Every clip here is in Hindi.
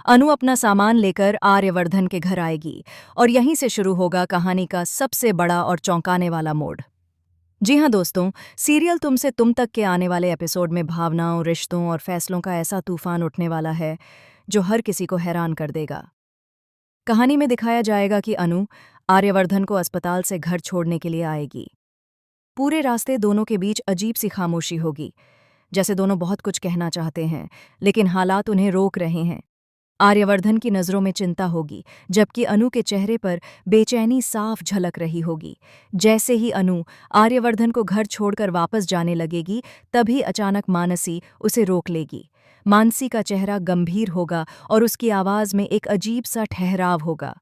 अनु अपना सामान लेकर आर्यवर्धन के घर आएगी और यहीं से शुरू होगा कहानी का सबसे बड़ा और चौंकाने वाला मोड़। जी हाँ दोस्तों, सीरियल तुमसे तुम तक के आने वाले एपिसोड में भावनाओं, रिश्तों और फैसलों का ऐसा तूफान उठने वाला है जो हर किसी को हैरान कर देगा। कहानी में दिखाया जाएगा कि अनु आर्यवर्धन को अस्पताल से घर छोड़ने के लिए आएगी। पूरे रास्ते दोनों के बीच अजीब सी खामोशी होगी, जैसे दोनों बहुत कुछ कहना चाहते हैं लेकिन हालात उन्हें रोक रहे हैं। आर्यवर्धन की नज़रों में चिंता होगी, जबकि अनु के चेहरे पर बेचैनी साफ झलक रही होगी। जैसे ही अनु आर्यवर्धन को घर छोड़कर वापस जाने लगेगी, तभी अचानक मानसी उसे रोक लेगी। मानसी का चेहरा गंभीर होगा और उसकी आवाज़ में एक अजीब सा ठहराव होगा।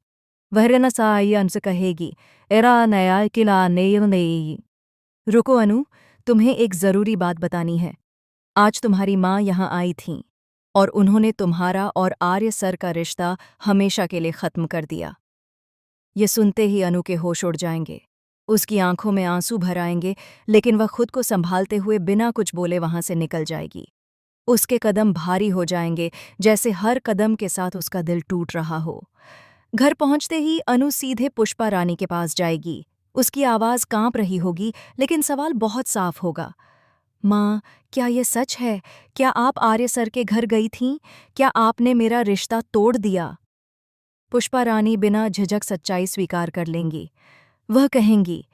वह रनसायन से कहेगी, एरा नया किला नेई। रुको अनु, तुम्हें एक ज़रूरी बात बतानी है। आज तुम्हारी माँ यहाँ आई थीं और उन्होंने तुम्हारा और आर्य सर का रिश्ता हमेशा के लिए खत्म कर दिया। ये सुनते ही अनु के होश उड़ जाएंगे। उसकी आंखों में आंसू भर आएंगे, लेकिन वह खुद को संभालते हुए बिना कुछ बोले वहां से निकल जाएगी। उसके कदम भारी हो जाएंगे, जैसे हर कदम के साथ उसका दिल टूट रहा हो। घर पहुंचते ही अनु सीधे पुष्पा रानी के पास जाएगी। उसकी आवाज कांप रही होगी, लेकिन सवाल बहुत साफ होगा। माँ, क्या ये सच है? क्या आप आर्य सर के घर गई थीं? क्या आपने मेरा रिश्ता तोड़ दिया? पुष्पा रानी बिना झिझक सच्चाई स्वीकार कर लेंगी। वह कहेंगी,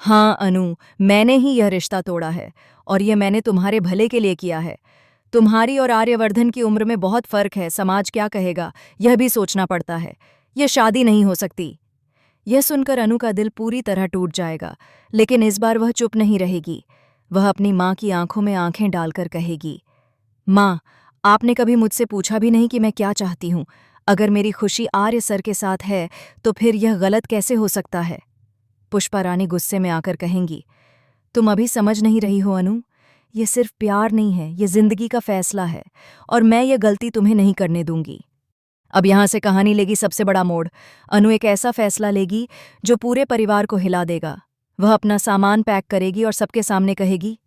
हाँ अनु, मैंने ही यह रिश्ता तोड़ा है और यह मैंने तुम्हारे भले के लिए किया है। तुम्हारी और आर्यवर्धन की उम्र में बहुत फर्क है, समाज क्या कहेगा यह भी सोचना पड़ता है। यह शादी नहीं हो सकती। यह सुनकर अनु का दिल पूरी तरह टूट जाएगा, लेकिन इस बार वह चुप नहीं रहेगी। वह अपनी माँ की आंखों में आंखें डालकर कहेगी, माँ, आपने कभी मुझसे पूछा भी नहीं कि मैं क्या चाहती हूँ। अगर मेरी खुशी आर्य सर के साथ है तो फिर यह गलत कैसे हो सकता है? पुष्पा रानी गुस्से में आकर कहेंगी, तुम अभी समझ नहीं रही हो अनु। ये सिर्फ प्यार नहीं है, ये जिंदगी का फैसला है और मैं ये गलती तुम्हें नहीं करने दूंगी। अब यहां से कहानी लेगी सबसे बड़ा मोड़। अनु एक ऐसा फैसला लेगी जो पूरे परिवार को हिला देगा। वह अपना सामान पैक करेगी और सबके सामने कहेगी,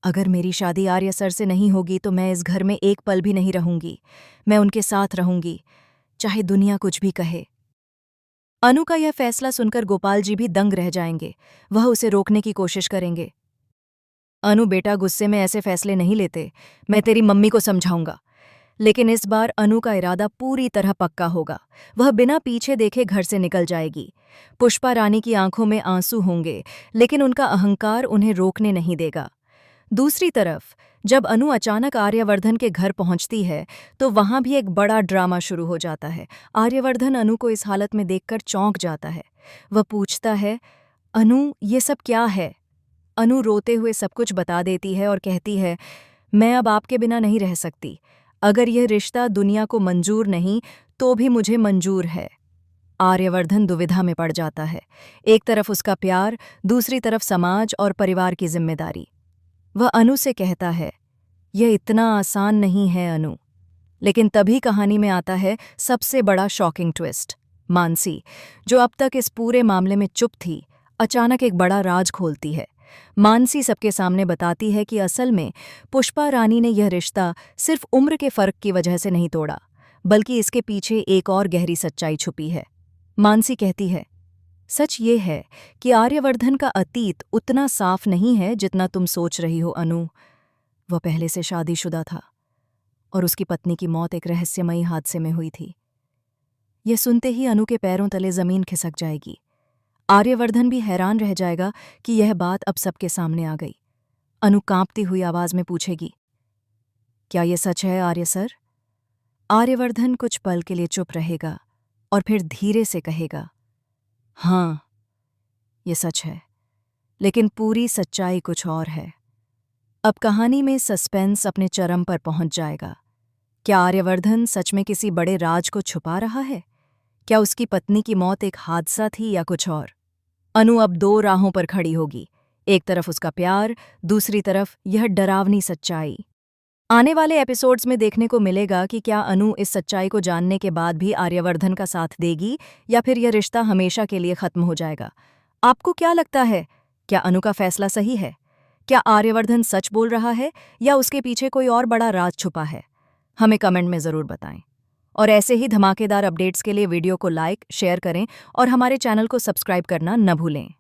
अगर मेरी शादी आर्य सर से नहीं होगी तो मैं इस घर में एक पल भी नहीं रहूंगी। मैं उनके साथ रहूंगी, चाहे दुनिया कुछ भी कहे। अनु का यह फैसला सुनकर गोपाल जी भी दंग रह जाएंगे। वह उसे रोकने की कोशिश करेंगे। अनु बेटा, गुस्से में ऐसे फैसले नहीं लेते। मैं तेरी मम्मी को समझाऊंगा। लेकिन इस बार अनु का इरादा पूरी तरह पक्का होगा। वह बिना पीछे देखे घर से निकल जाएगी। पुष्पा रानी की आंखों में आंसू होंगे, लेकिन उनका अहंकार उन्हें रोकने नहीं देगा। दूसरी तरफ जब अनु अचानक आर्यवर्धन के घर पहुंचती है तो वहां भी एक बड़ा ड्रामा शुरू हो जाता है। आर्यवर्धन अनु को इस हालत में देखकर चौंक जाता है। वह पूछता है, अनु, ये सब क्या है? अनु रोते हुए सब कुछ बता देती है और कहती है, मैं अब आपके बिना नहीं रह सकती। अगर यह रिश्ता दुनिया को मंजूर नहीं तो भी मुझे मंजूर है। आर्यवर्धन दुविधा में पड़ जाता है। एक तरफ उसका प्यार, दूसरी तरफ समाज और परिवार की जिम्मेदारी। वह अनु से कहता है, यह इतना आसान नहीं है अनु। लेकिन तभी कहानी में आता है सबसे बड़ा शॉकिंग ट्विस्ट। मानसी, जो अब तक इस पूरे मामले में चुप थी, अचानक एक बड़ा राज खोलती है। मानसी सबके सामने बताती है कि असल में पुष्पा रानी ने यह रिश्ता सिर्फ उम्र के फर्क की वजह से नहीं तोड़ा, बल्कि इसके पीछे एक और गहरी सच्चाई छुपी है। मानसी कहती है, सच ये है कि आर्यवर्धन का अतीत उतना साफ नहीं है जितना तुम सोच रही हो अनु। वह पहले से शादीशुदा था और उसकी पत्नी की मौत एक रहस्यमयी हादसे में हुई थी। यह सुनते ही अनु के पैरों तले जमीन खिसक जाएगी। आर्यवर्धन भी हैरान रह जाएगा कि यह बात अब सबके सामने आ गई। अनु कांपती हुई आवाज में पूछेगी, क्या यह सच है आर्य सर? आर्यवर्धन कुछ पल के लिए चुप रहेगा और फिर धीरे से कहेगा, हाँ, ये सच है, लेकिन पूरी सच्चाई कुछ और है। अब कहानी में सस्पेंस अपने चरम पर पहुंच जाएगा। क्या आर्यवर्धन सच में किसी बड़े राज को छुपा रहा है? क्या उसकी पत्नी की मौत एक हादसा थी या कुछ और? अनु अब दो राहों पर खड़ी होगी। एक तरफ उसका प्यार, दूसरी तरफ यह डरावनी सच्चाई। आने वाले एपिसोड्स में देखने को मिलेगा कि क्या अनु इस सच्चाई को जानने के बाद भी आर्यवर्धन का साथ देगी या फिर यह रिश्ता हमेशा के लिए खत्म हो जाएगा। आपको क्या लगता है? क्या अनु का फैसला सही है? क्या आर्यवर्धन सच बोल रहा है या उसके पीछे कोई और बड़ा राज छुपा है? हमें कमेंट में ज़रूर बताएं। और ऐसे ही धमाकेदार अपडेट्स के लिए वीडियो को लाइक, शेयर करें और हमारे चैनल को सब्सक्राइब करना न भूलें।